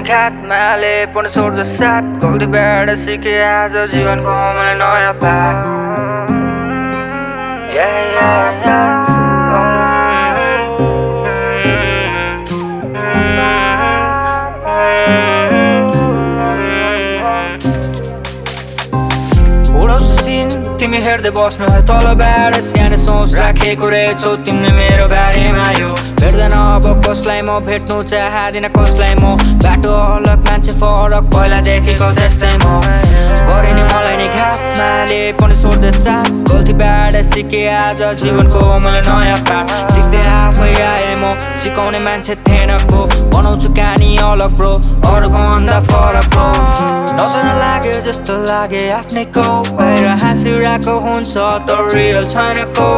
खातमाले पनि छोड्छ साथ गल्तीबाट सिके आज जीवनको मैले नयाँ पाठ तिमी हेर्दै बस्नु तलबाट सानो सोच राखेको रहेछौ तिमीले मेरो बारेमा यो भेट्दैन अब कसलाई म भेट्नु चाहदिन कसलाई म बाटो अलग मान्छे फरक पहिलादेखिको त्यस्तै म गरे नि मलाई नि घातमाले पनि छोड्दै साथ गल्तीबाट सिके आज जीवनको मैले नयाँ पाठ सिक्दै आफै आए म सिकाउने मान्छे थिएन को बनाउँछु कहानी अलग ब्रो अरूको भन्दा फरक ब्रो नजर लाग्यो जस्तो लागे आफ्नै को बाहिर हाँसिरहेको हुन्छ त रियल छैन को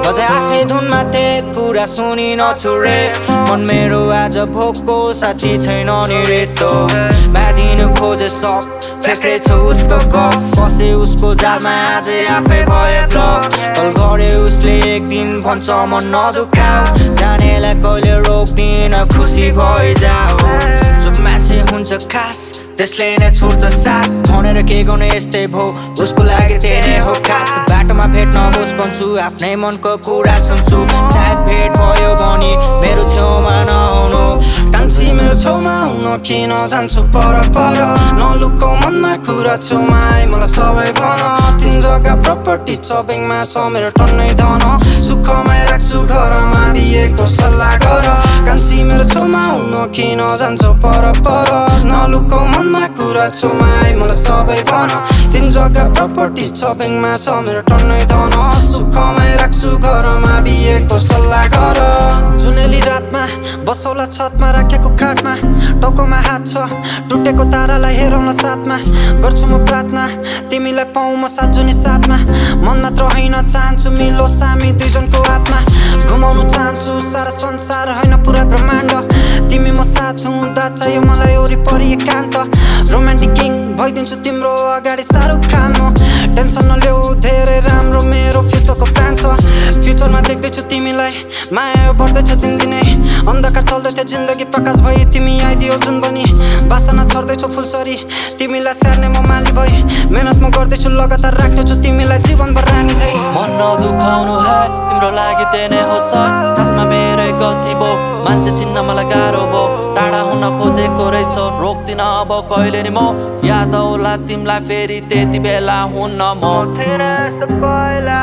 कतै आफ्नै धुनमा त्यही कुरा सुनि नछुरे मन मेरो आज भोकको साथी छैन नि रेतो मादिनु खोजे सब फेक्रेछ उसको गफ फसे उसको जालमा आजै आफै भए ब्लक कल गरे उसले एक दिन भन्छ म नदुखाऊ जानेलाई कहिले रोक्दिन खुसी भइजाऊ जो मान्छे हुन्छ खास त्यसले नै छोड्छ साथ भनेर के गर्ने यस्तै भो उसको लागि त्यही नै हो खास बाटोमा भेट नहोस् भन्छु आफ्नै मनको कुरा सुन्छु सायद भेट भयो भने मेरो छेउमा नआउनु कान्छी मेरो छेउमा हुन किन जान्छु पर पर नलुको मनमा कुरा छेउमा आइ मलाई सबै भन तिन जग्गा प्रपर्टी चपिङमा छ मेरो टन्नै धन सुखमै राख्छु घरमा बिहेको सल्लाह गर कान्छी मेरो छेउमा हुन किन जान्छु पर पर नलुको मनमा कुरा छेउमा आइ मलाई सबै भन तिन जग्गा प्रपर्टी चपिङमा छ मेरो टन्नै धन सुखमै राख्छु घरमा बिहेको सल्लाह गर जुनेली रातमा बसौला छतमा राखेको काठमा टाउकोमा हात छ टुटेको तारालाई हेरौँला साथमा गर्छु म प्रार्थना तिमीलाई पाउँ म साथ जुनी साथमा मन मात्र होइन चाहन्छु मिलोस् हामी दुईजनको आत्मा घुमाउनु चाहन्छु सारा संसार होइन पुरा ब्रह्माण्ड तिमी म साथ हुँदा चाहियो मलाई वरिपरि एकान्त रोमान्टिक किङ भइदिन्छु तिम्रो अगाडि शाहरुख खान म टेन्सन नल्याऊ धेरै राम्रो मेरो फ्युचरको प्लान छ फ्युचरमा देख्दैछु तिमीलाई माया बढ्दैछ दिनदिनै अन्धकार चल्दैथ्यो जिन्दगी प्रकाश भई तिमी आइदियो जुन बनी बासना छर्दैछु फुलसरी तिमीलाई स्याहार्ने म माली भई मेहनत म गर्दैछु लगातार राख्नेछु तिमीलाई जीवनभर रानी झै मन नदुखाउनु है तिम्रो लागि त्यही नै हो सर खासमा मेरै गल्ती भो मान्छे चिन्न मलाई गाह्रो भो टाढा हुन खोजेको रहेछ रोक्दिन अब कहिले नि म याद आउला तिमीलाई फेरि त्यति बेला हुन्न म थिएन यस्तो पहिला